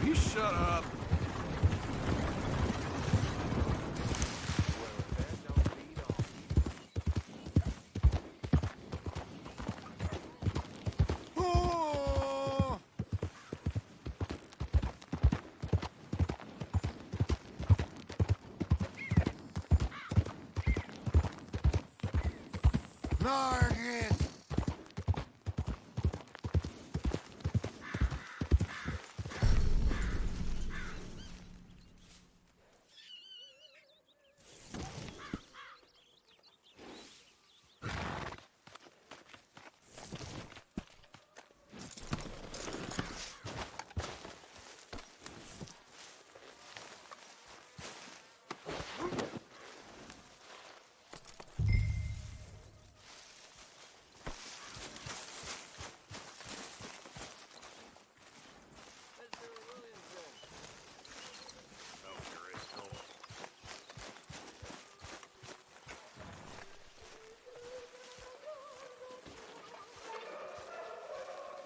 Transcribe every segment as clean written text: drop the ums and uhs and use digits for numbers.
You shut up. Target!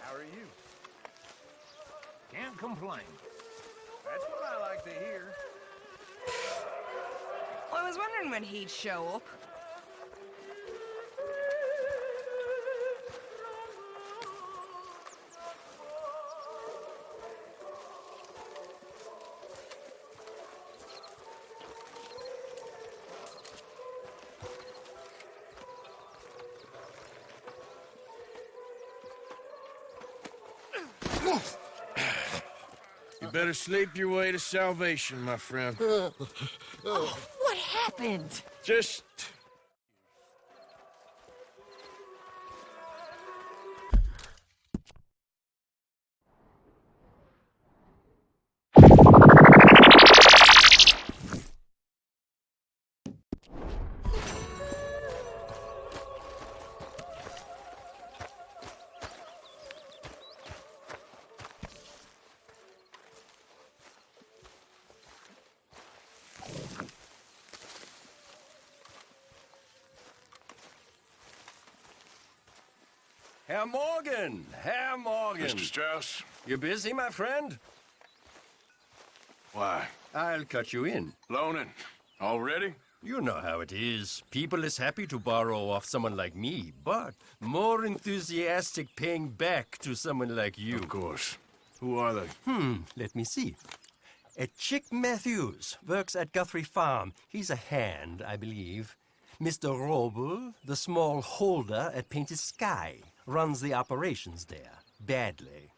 How are you? Can't complain. That's what I like to hear. Well, I was wondering when he'd show up. You better sleep your way to salvation, my friend. What happened? Just... Herr Morgan! Herr Morgan! Mr. Strauss? You busy, my friend? Why? I'll cut you in. Loaning? Already? You know how it is. People is happy to borrow off someone like me, but more enthusiastic paying back to someone like you. Of course. Who are they? Let me see. Chick Matthews works at Guthrie Farm. He's a hand, I believe. Mr. Roble, the small holder at Painted Sky, runs the operations there, badly.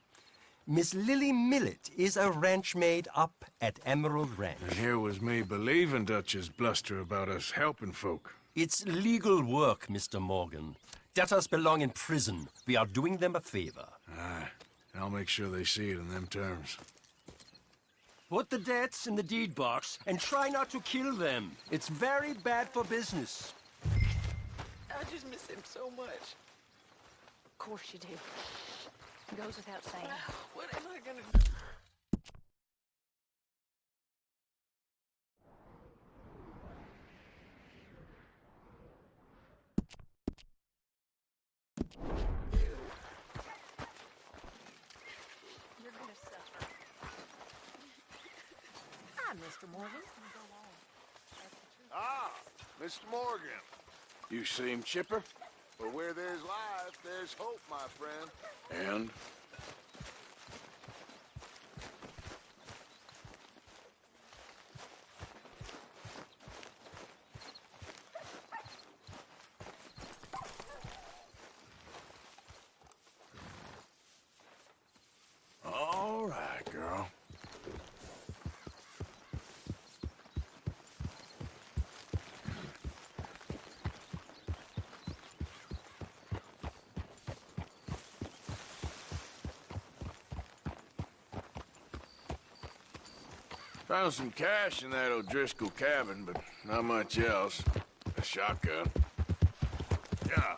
Miss Lily Millet is a ranch maid up at Emerald Ranch. And here was me believing Dutch's bluster about us helping folk. It's legal work, Mr. Morgan. Debtors belong in prison. We are doing them a favor. Aye. I'll make sure they see it in them terms. Put the debts in the deed box and try not to kill them. It's very bad for business. I just miss him so much. Of course you do. Goes without saying. What am I gonna do? You're gonna suffer. Hi, Mr. Morgan. Ah, Mr. Morgan. You seem chipper? But where there's life, there's hope, my friend. And? All right, girl. Found some cash in that O'Driscoll cabin, but not much else. A shotgun. Yeah.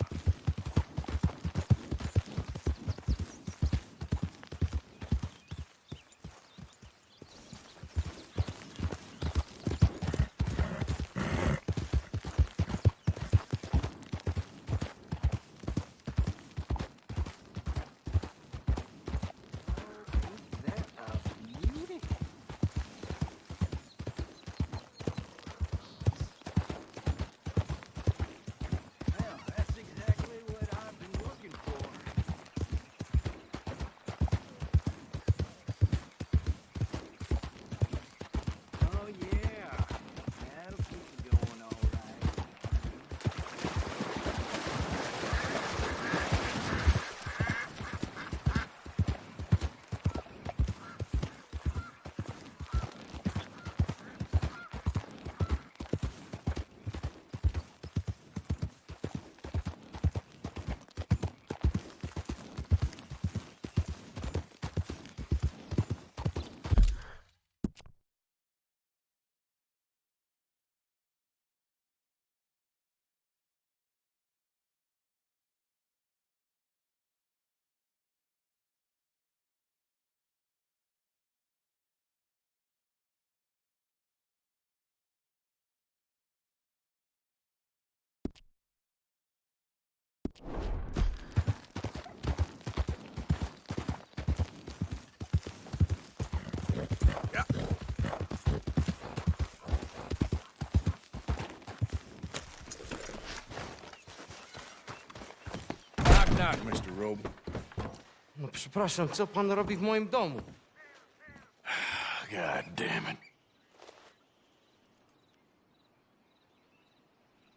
Knock, knock, Mr. Roble. No przepraszam, co pan robi w moim domu? God damn it.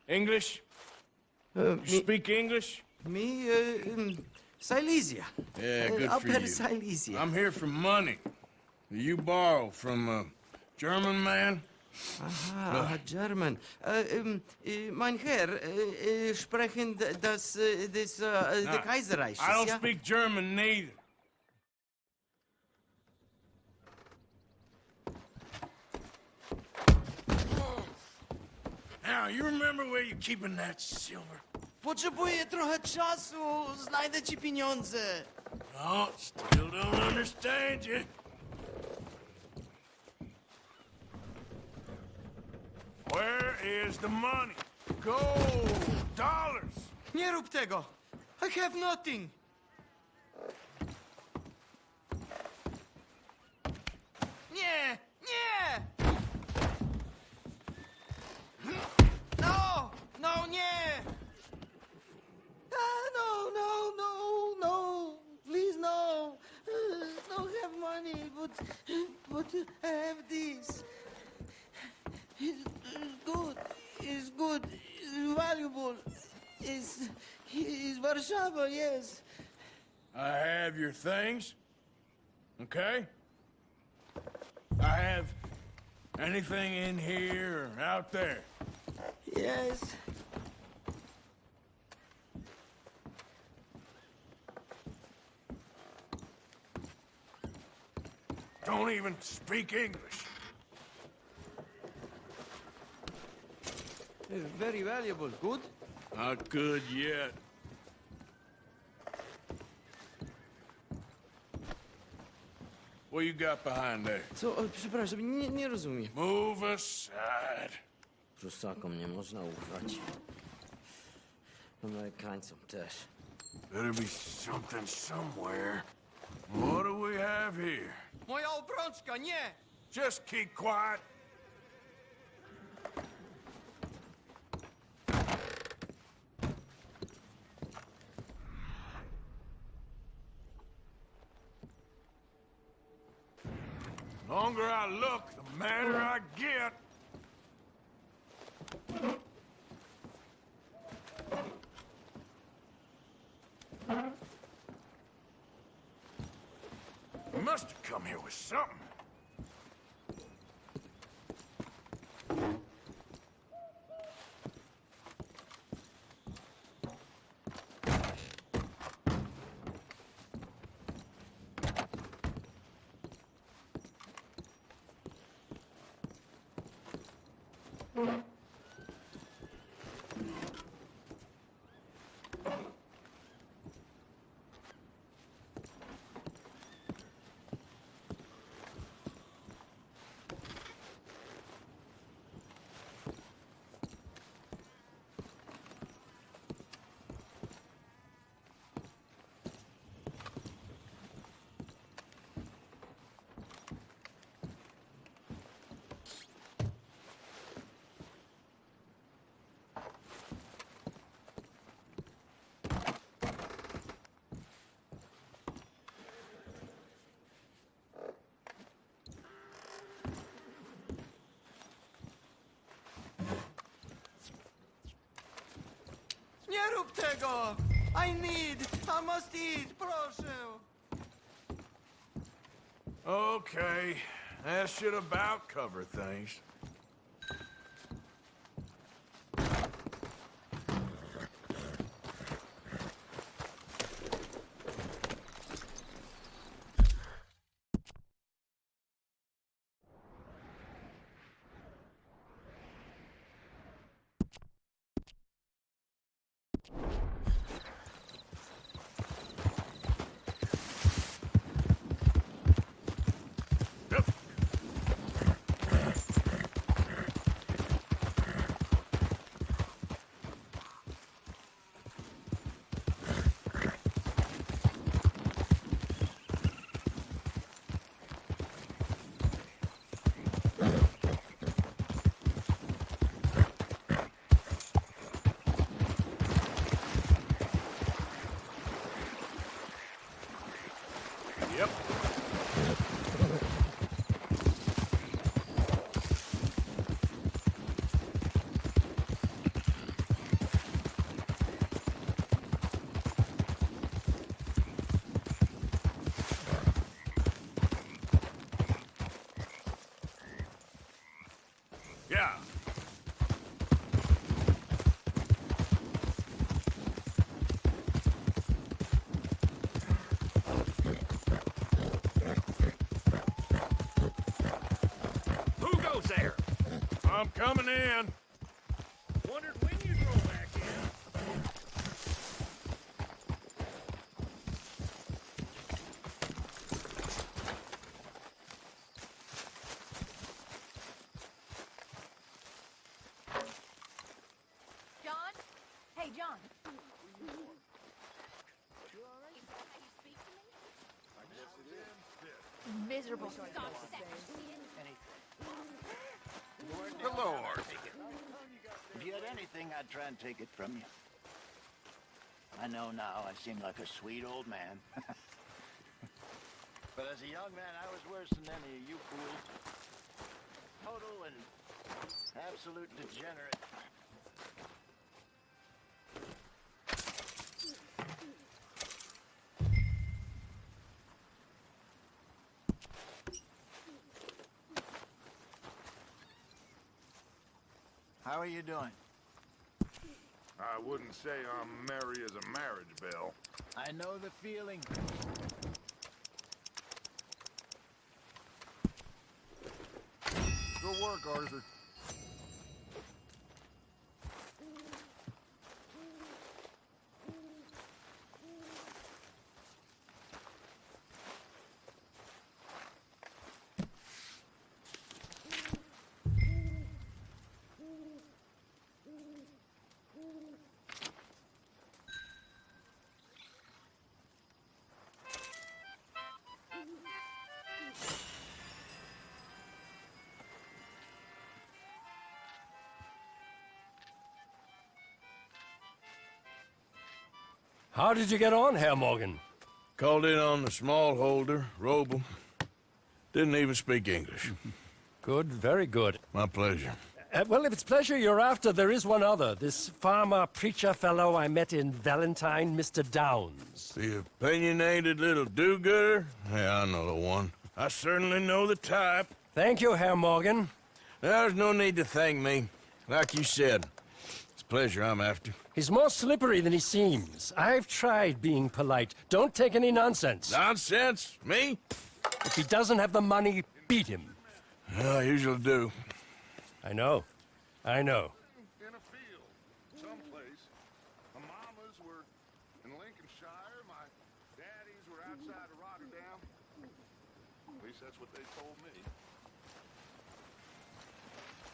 English? You speak English? Silesia. Yeah, good for Upper you. Silesia. I'm here for money. You borrow from a German man? Aha, German. Mein Herr, sprechen das, the Kaiserreich. I don't ja? speak German neither. Now, you remember where you're keeping that silver? Potrzebuję trochę czasu, znajdę ci pieniądze. Oh, still don't understand you. Where is the money? Gold, dollars. Nie rób tego. I have nothing. Nie, nie! No, no, nie! No, no, no, no, please no. Don't have money, but I have this. It's good, it's good, it's valuable. It's Warszawa, yes. I have your things, okay? I have anything in here or out there. Yes. Don't even speak English. Very valuable, good? Not good yet. What you got behind there? Co? Przepraszam, nie rozumiem. Move aside. Prusakom nie można ufać. Amerykańcom też. Better be something somewhere. What do we have here? Moja obrączka, nie! Just keep quiet. The longer I look, the madder I get. You must have come here with something. Nie rób tego! I must eat, proszę! Okay, that should about cover things. Yep. Yeah. Who goes there? I'm coming in. Wondered when you drove back in. John? Hey, John. Miserable. Hello, Arthur. If you had anything, I'd try and take it from you. I know now I seem like a sweet old man. But as a young man, I was worse than any of you fools. Total and absolute degenerate. How are you doing? I wouldn't say I'm merry as a marriage bell. I know the feeling. Good work, Arthur. How did you get on, Herr Morgan? Called in on the smallholder, Roble. Didn't even speak English. Good, very good. My pleasure. Well, if it's pleasure you're after, there is one other. This farmer preacher fellow I met in Valentine, Mr. Downs. The opinionated little do-gooder? Yeah, I know the one. I certainly know the type. Thank you, Herr Morgan. There's no need to thank me. Like you said, it's pleasure I'm after. He's more slippery than he seems. I've tried being polite. Don't take any nonsense. Nonsense? Me? If he doesn't have the money, beat him. I usually do. I know. I know. In a field, someplace. My mamas were in Lincolnshire. My daddies were outside of Rotterdam. At least that's what they told me.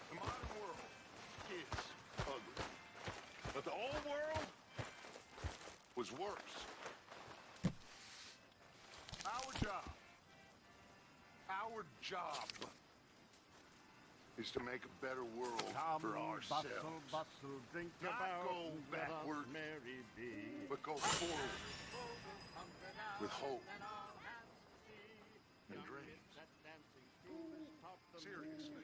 The modern world is ugly. But the old world was worse. Our job is to make a better world for ourselves. Bustle, drink Not about go backward, Mary B. but go forward with hope and dreams. Seriously.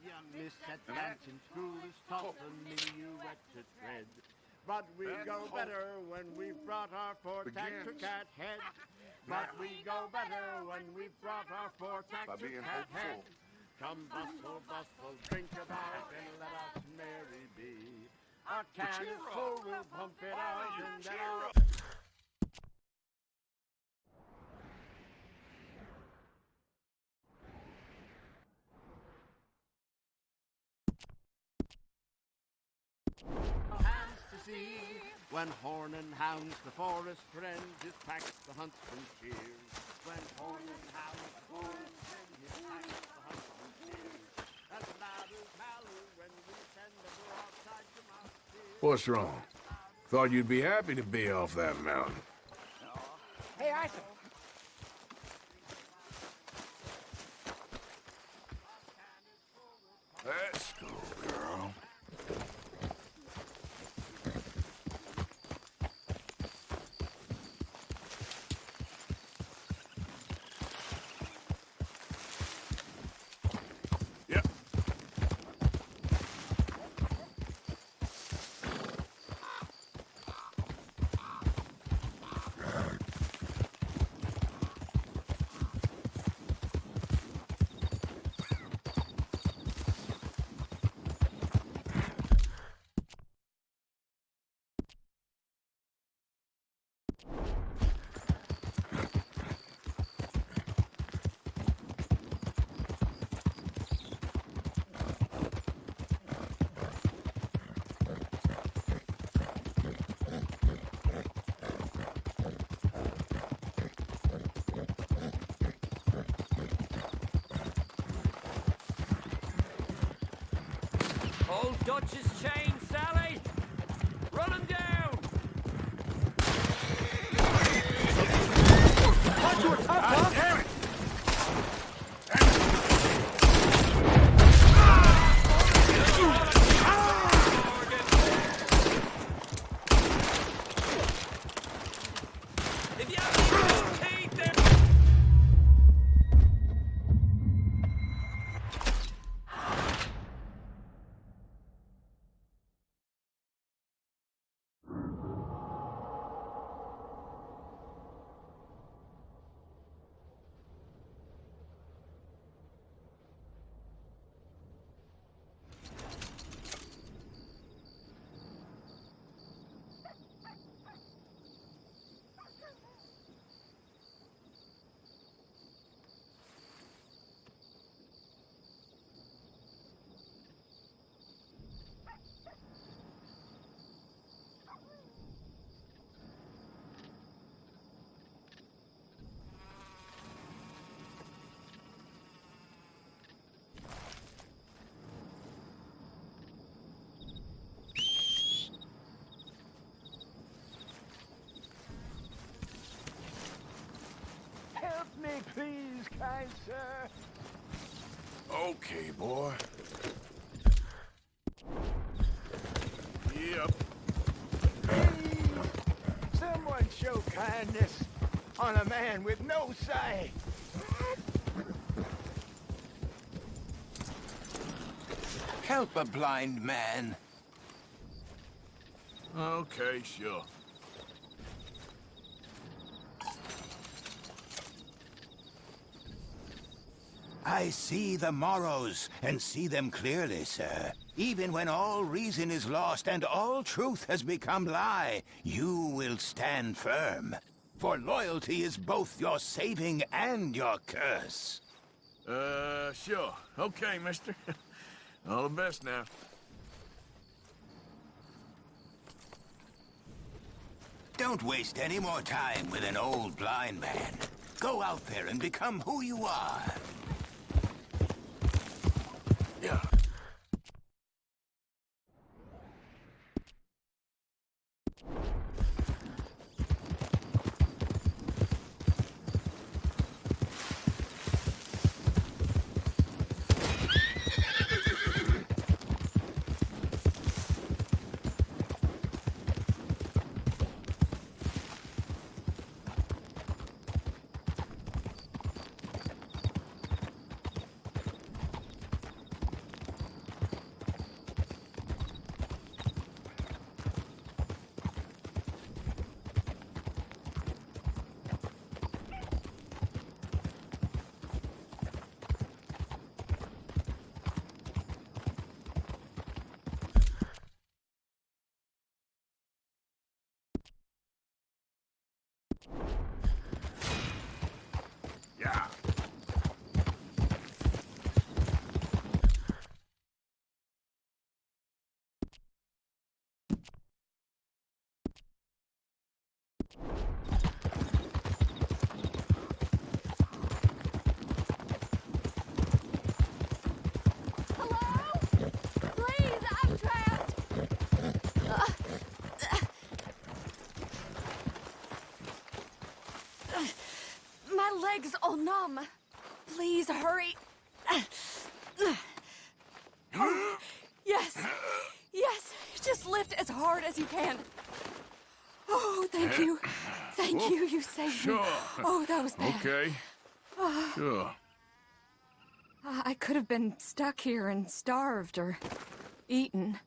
Young Miss at And that dancing school is taught hope. the minuet to tread. But we That go hope better when we've brought our four-tack to begins cat head. But now. we go better when we've brought our four-tack By to being cat head. hopeful. Come bustle, bustle, drink about and let us merry be. Our can cheer is up. full, we'll pump it out and then Cheer our up. hands to see. When horn and hounds the forest rend, his pack the huntsman cheers. When horn and hounds the forest rend, his pack the huntsman cheers. And the ladders halloo when we send the broadside to my spear. What's wrong? Thought you'd be happy to be off that mountain. Hey, Arthur. Let's go, girl. Old Dutch's chain, Sally! Run him down! Watch your top, huh? Damn it! If you have any teeth there... Help me, please, kind sir. Okay, boy. Yep. Please, someone show kindness on a man with no sight. Help a blind man. Okay, sure. I see the morrows, and see them clearly, sir. Even when all reason is lost and all truth has become lie, you will stand firm. For loyalty is both your saving and your curse. Sure. Okay, mister. All the best now. Don't waste any more time with an old blind man. Go out there and become who you are. Yeah. Yeah. Please, I'm trapped! My legs all numb. Please hurry. Oh, yes. Yes. Just lift as hard as you can. Oh, thank you. Thank you. You saved me. Sure. Oh, that was bad. Okay. Sure. I could have been stuck here and starved or eaten.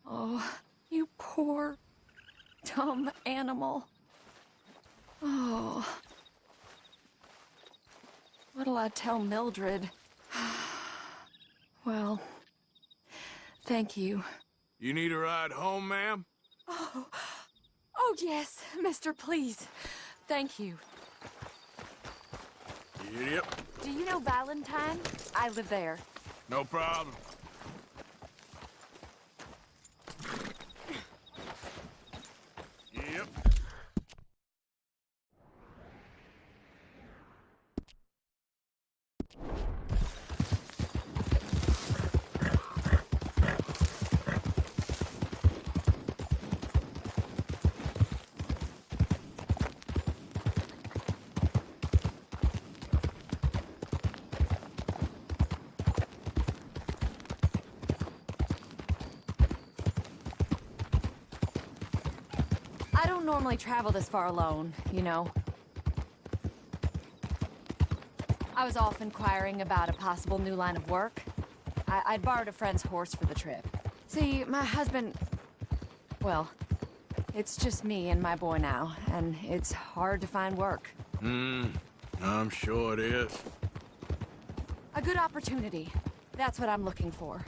Oh, you poor, dumb animal. Oh. What'll I tell Mildred? Well, thank you. You need a ride home, ma'am? Oh, yes, mister, please. Thank you. Yep. Do you know Valentine? I live there. No problem. Yep. normally travel this far alone, you know. I was off inquiring about a possible new line of work. I'd borrowed a friend's horse for the trip. See, my husband... Well, it's just me and my boy now, and it's hard to find work. I'm sure it is. A good opportunity. That's what I'm looking for.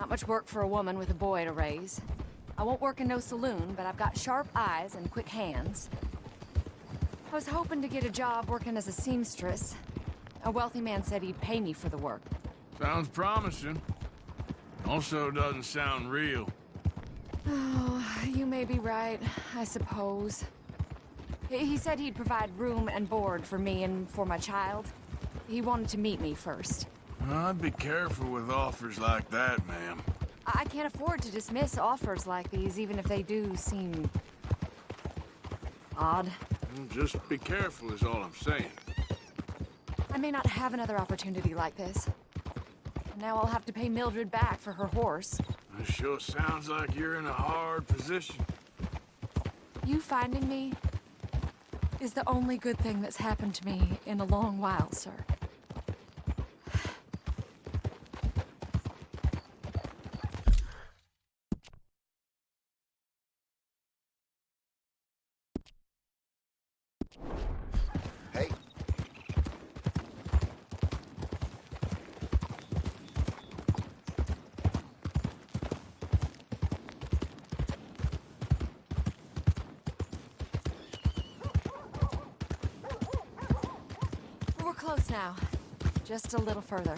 Not much work for a woman with a boy to raise. I won't work in no saloon, but I've got sharp eyes and quick hands. I was hoping to get a job working as a seamstress. A wealthy man said he'd pay me for the work. Sounds promising. Also doesn't sound real. Oh, you may be right, I suppose. He said he'd provide room and board for me and for my child. He wanted to meet me first. I'd be careful with offers like that, ma'am. I can't afford to dismiss offers like these, even if they do seem... odd. Just be careful is all I'm saying. I may not have another opportunity like this. Now I'll have to pay Mildred back for her horse. It sure sounds like you're in a hard position. You finding me is the only good thing that's happened to me in a long while, sir. Hey. We're close now. Just a little further.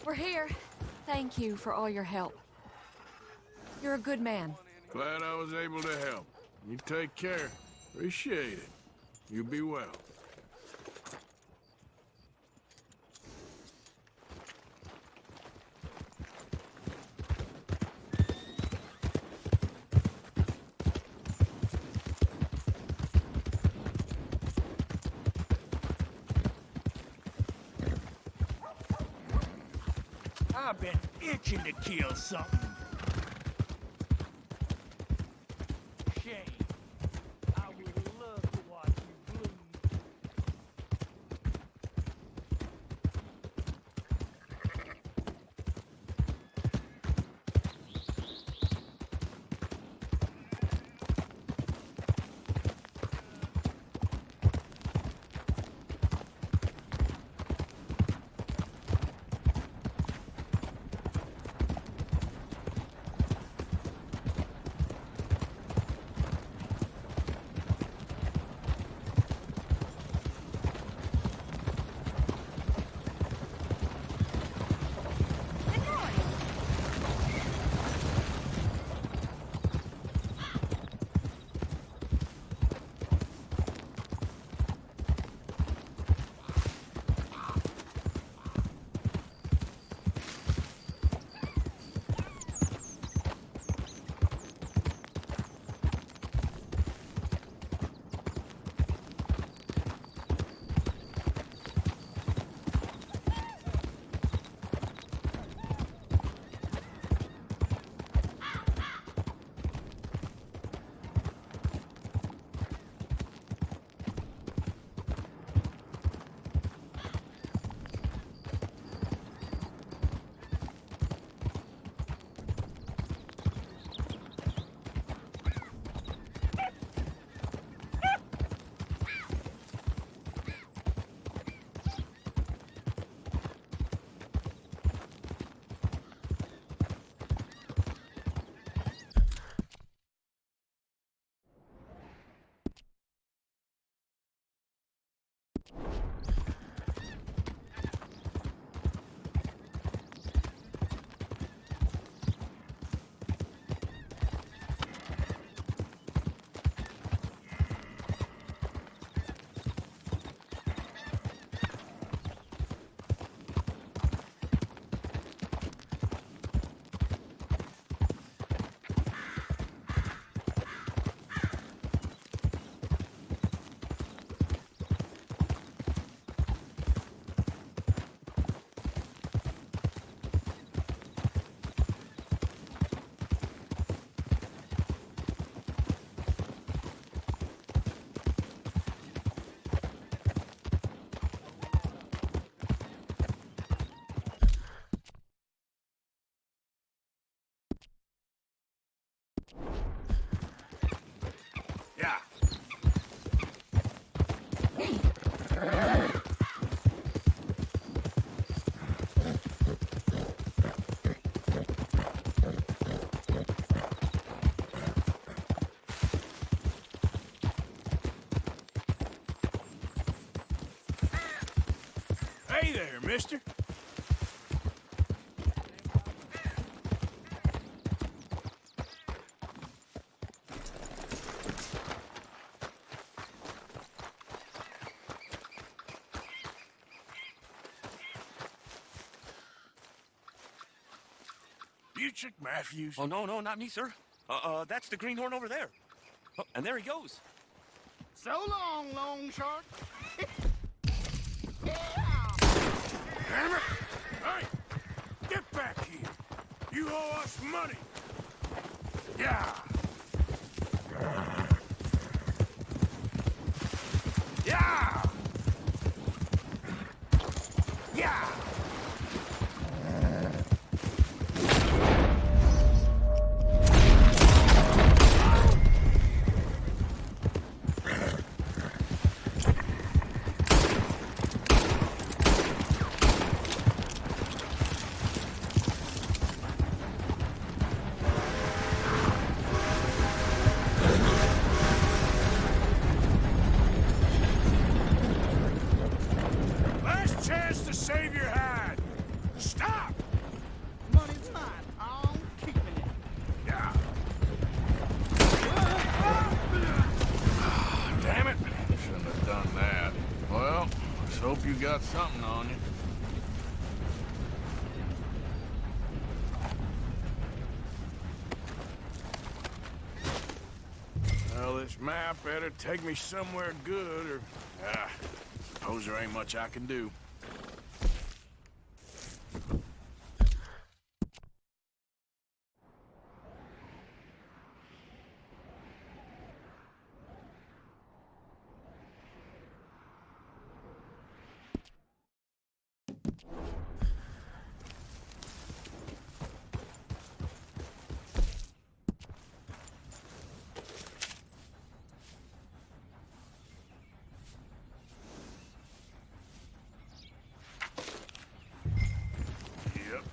We're here. Thank you for all your help. You're a good man. Glad I was able to help. You take care. Appreciate it. You be well. I've been itching to kill something. Shame. I would love to watch you bleed. Hey there, mister. You Chick Matthews? Oh, no, not me, sir. That's the greenhorn over there. Oh, and there he goes. So long, long shark. Damn it! Hey! Get back here! You owe us money! Yeah! Yeah! Yeah! Last chance to save your hide! Stop! Money's mine. I'm keeping it. Yeah. Damn it. Shouldn't have done that. Well, let's hope you got something on you. Well, this map better take me somewhere good, or... suppose there ain't much I can do. Yep.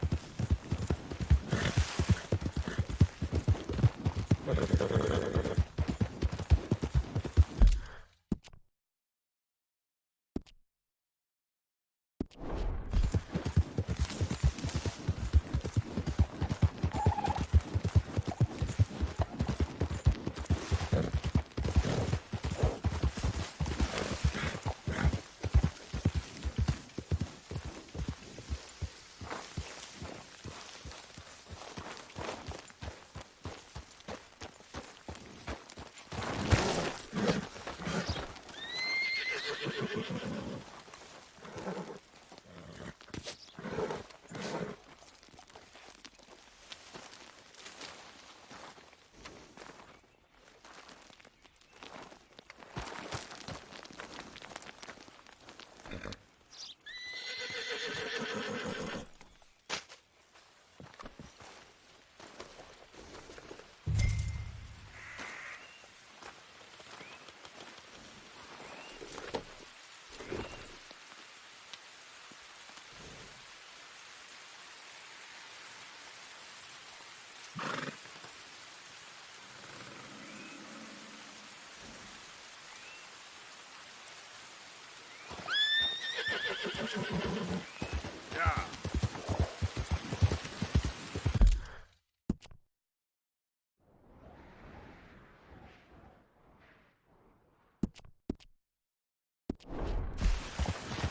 Yeah.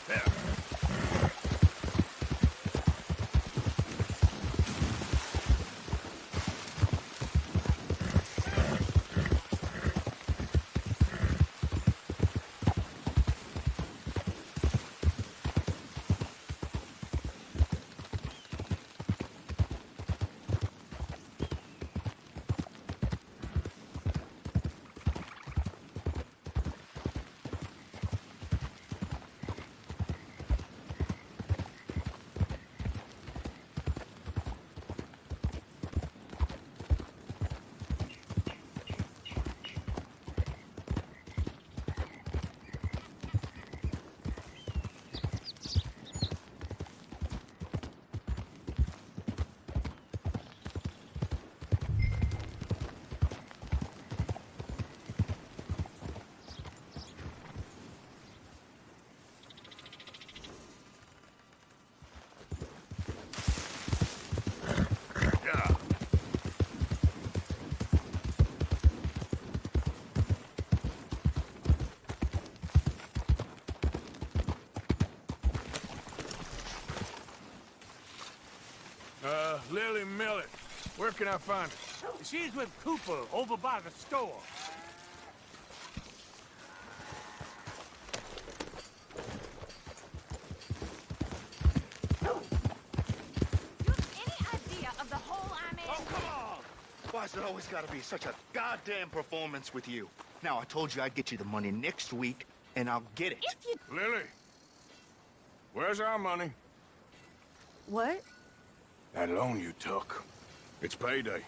There. Lily Millet. Where can I find her? She's with Cooper over by the store. You have any idea of the hole I'm in? Oh, come on! Why's it always gotta be such a goddamn performance with you? Now, I told you I'd get you the money next week, and I'll get it. If you... Lily, where's our money? What? That loan you took. It's payday.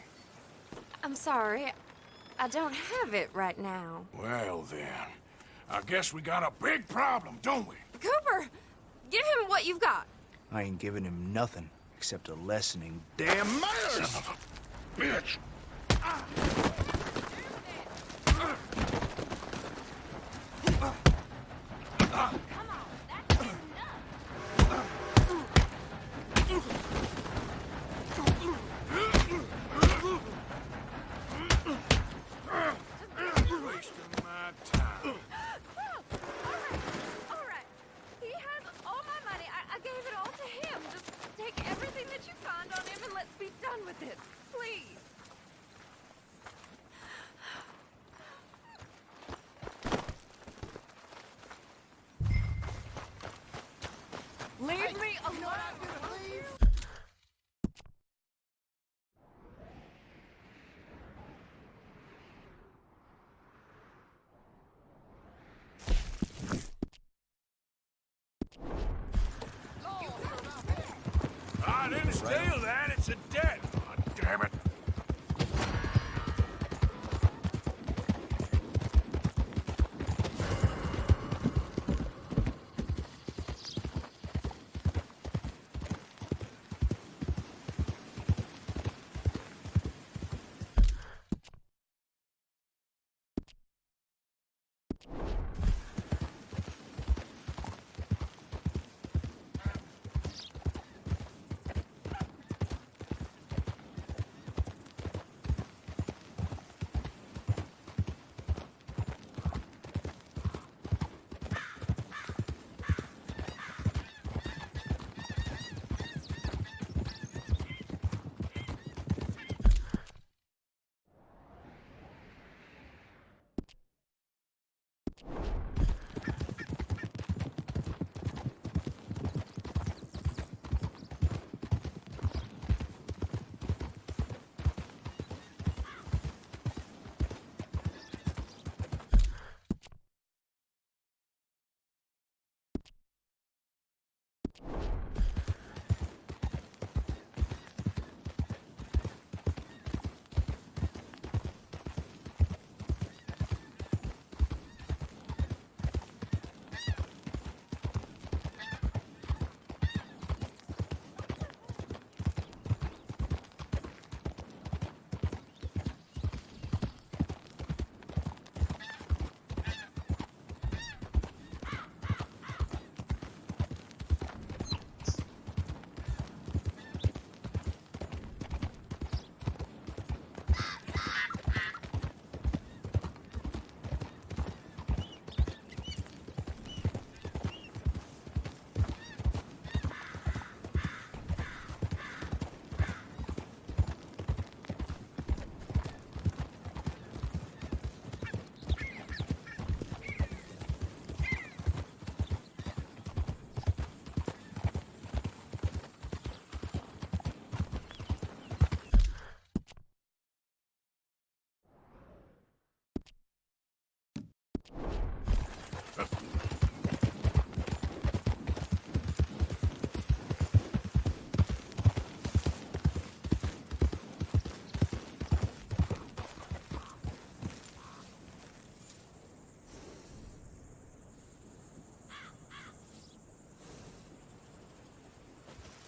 I'm sorry. I don't have it right now. Well, then. I guess we got a big problem, don't we? Cooper! Give him what you've got. I ain't giving him nothing except a lessening damn manners! Son of a bitch! Wasting my time. All right. He has all my money. I gave it all to him. Just take everything that you find on him and let's be done with this. Please. Leave me alone. I didn't steal that. It's a debt. God damn it.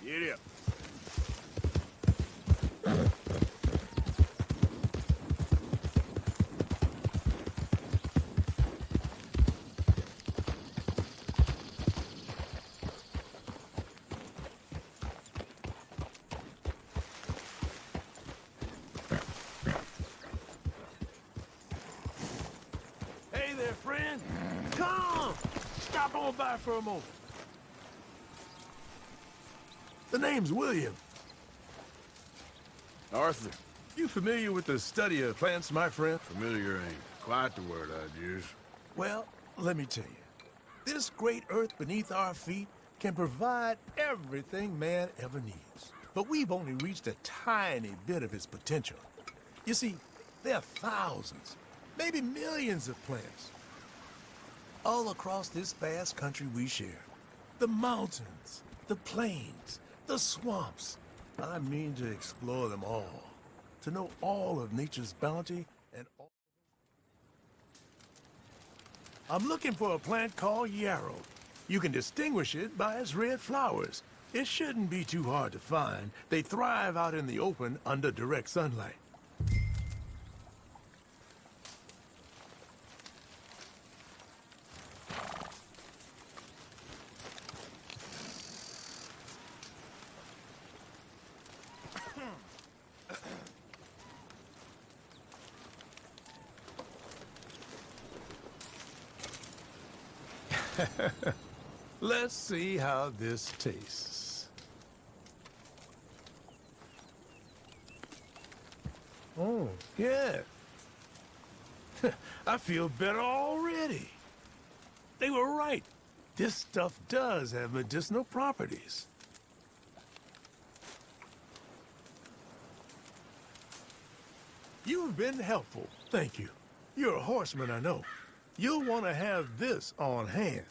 Get up. Hey there, friend. Come! Stop on by for a moment. The name's William. Arthur, you familiar with the study of plants, my friend? Familiar ain't quite the word I'd use. Well, let me tell you. This great earth beneath our feet can provide everything man ever needs. But we've only reached a tiny bit of its potential. You see, there are thousands, maybe millions of plants all across this vast country we share. The mountains, the plains, the swamps. I mean to explore them all, to know all of nature's bounty and all. I'm looking for a plant called yarrow. You can distinguish it by its red flowers. It shouldn't be too hard to find. They thrive out in the open under direct sunlight. Let's see how this tastes. Oh, yeah. I feel better already. They were right. This stuff does have medicinal properties. You've been helpful. Thank you. You're a horseman, I know. You'll want to have this on hand.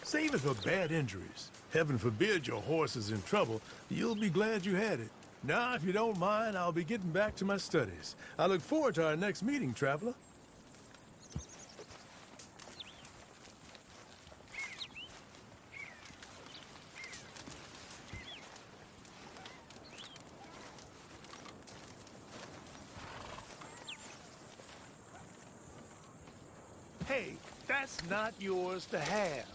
Save it for bad injuries. Heaven forbid your horse is in trouble. You'll be glad you had it. Now, if you don't mind, I'll be getting back to my studies. I look forward to our next meeting, traveler. Hey, that's not yours to have.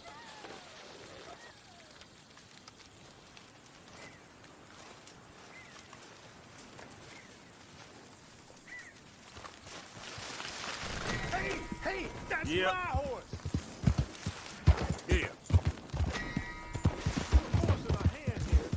Hey, that's my horse. Here. Horse in my hand here.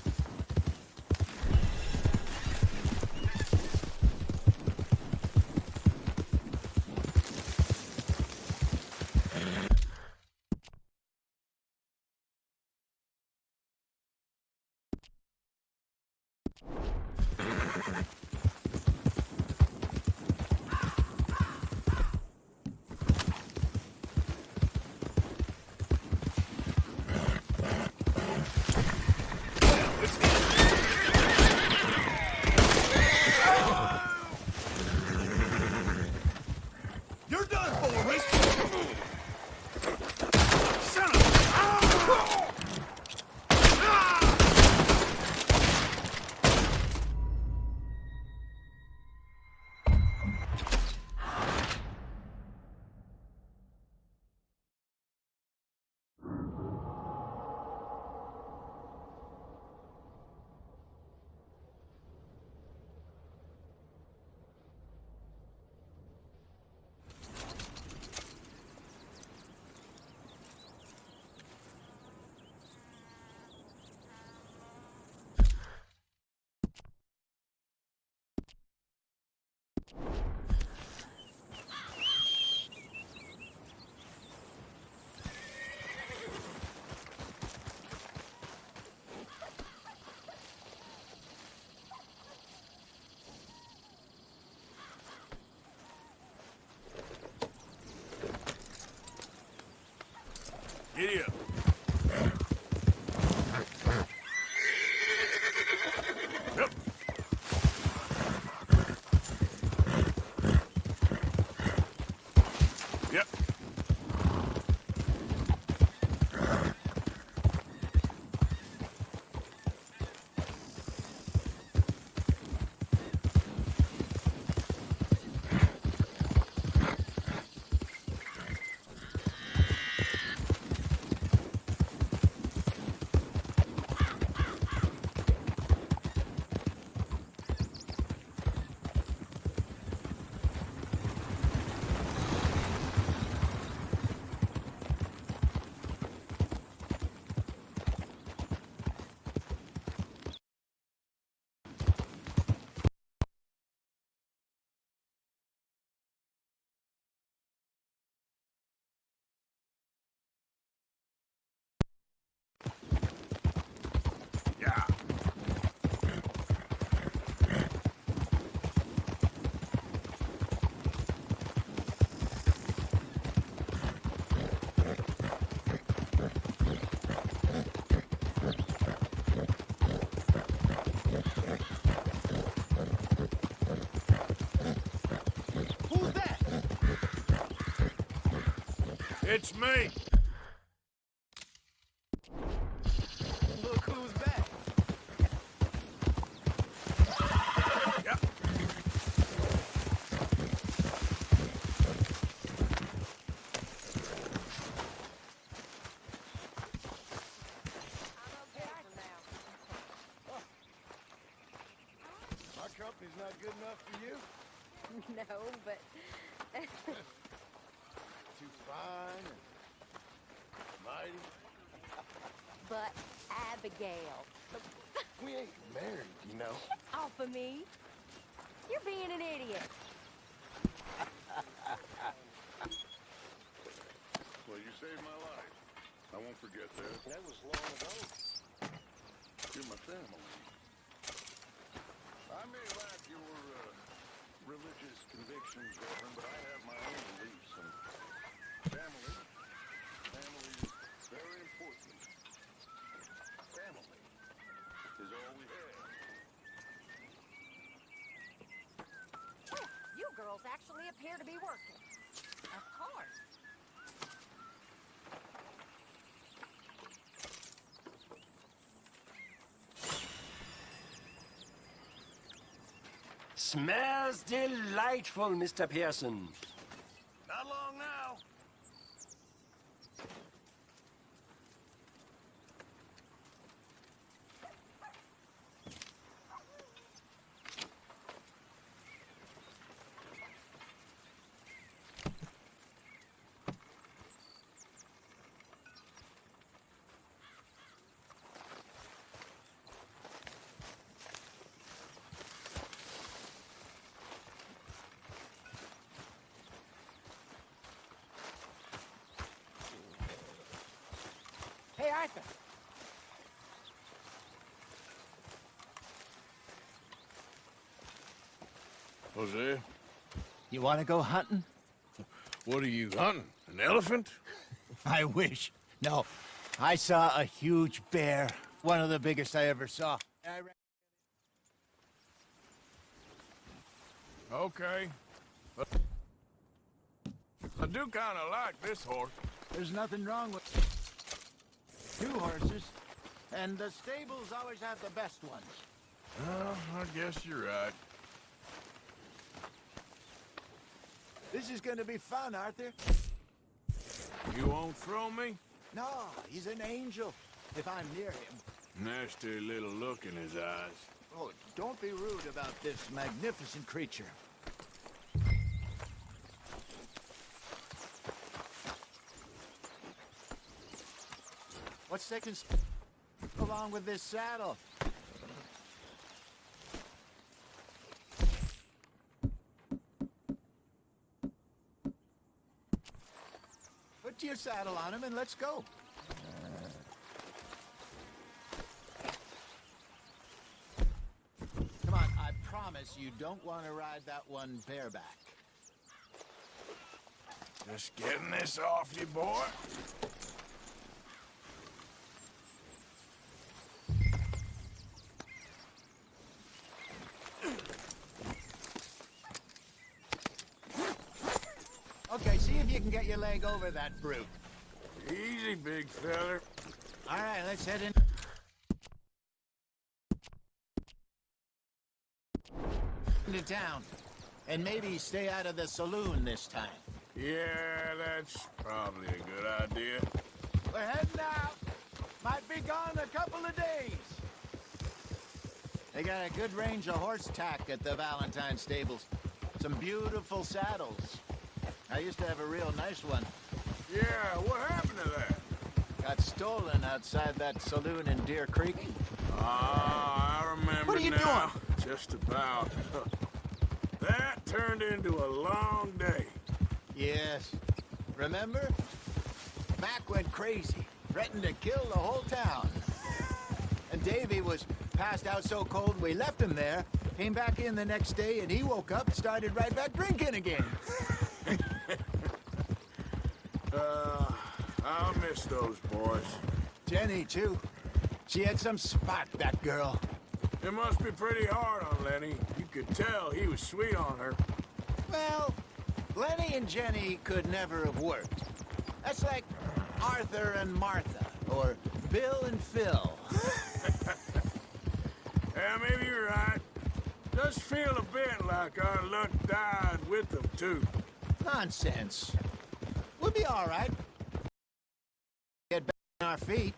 You're done for, Rick. Son of Giddy up. Yep. Yep. It's me. Look who's back. Yep. Our company's not good enough for you? No, but Too fine and mighty. but Abigail. We ain't married, you know. Off of me. You're being an idiot. Well, you saved my life. I won't forget that. That was long ago. You're my family. I may lack your religious convictions, Reverend, but I have my own beliefs. And family is very important. Family is all we have. You girls actually appear to be working. Of course. Smells delightful, Mr. Pearson. Not long now. Hey, Arthur. Jose, You want to go hunting? what are you hunting? An elephant? I wish. No, I saw a huge bear. One of the biggest I ever saw. Okay. But I do kind of like this horse. There's nothing wrong with 2 horses, and the stables always have the best ones. Well, I guess you're right. This is going to be fun, Arthur. You won't throw me? No, he's an angel, if I'm near him. Nasty little look in his eyes. Oh, don't be rude about this magnificent creature. What's taking along with this saddle? Put your saddle on him and let's go. Come on, I promise you don't want to ride that one bareback. Just getting this off you, boy. Okay, see if you can get your leg over that brute. Easy, big feller. All right, let's head in. Into town. And maybe stay out of the saloon this time. Yeah, that's probably a good idea. We're heading out. Might be gone a couple of days. They got a good range of horse tack at the Valentine stables. Some beautiful saddles. I used to have a real nice one. Yeah, what happened to that? Got stolen outside that saloon in Deer Creek. Ah, I remember What are you now. Just about. That turned into a long day. Yes. Remember? Mac went crazy, threatened to kill the whole town. And Davy was passed out so cold we left him there, came back in the next day, and he woke up and started right back drinking again. I'll miss those boys. Jenny, too. She had some spot, that girl. It must be pretty hard on Lenny. You could tell he was sweet on her. Well, Lenny and Jenny could never have worked. That's like Arthur and Martha, or Bill and Phil. Yeah, maybe you're right. Does feel a bit like our luck died with them, too. Nonsense. We'll be all right. Get back on our feet.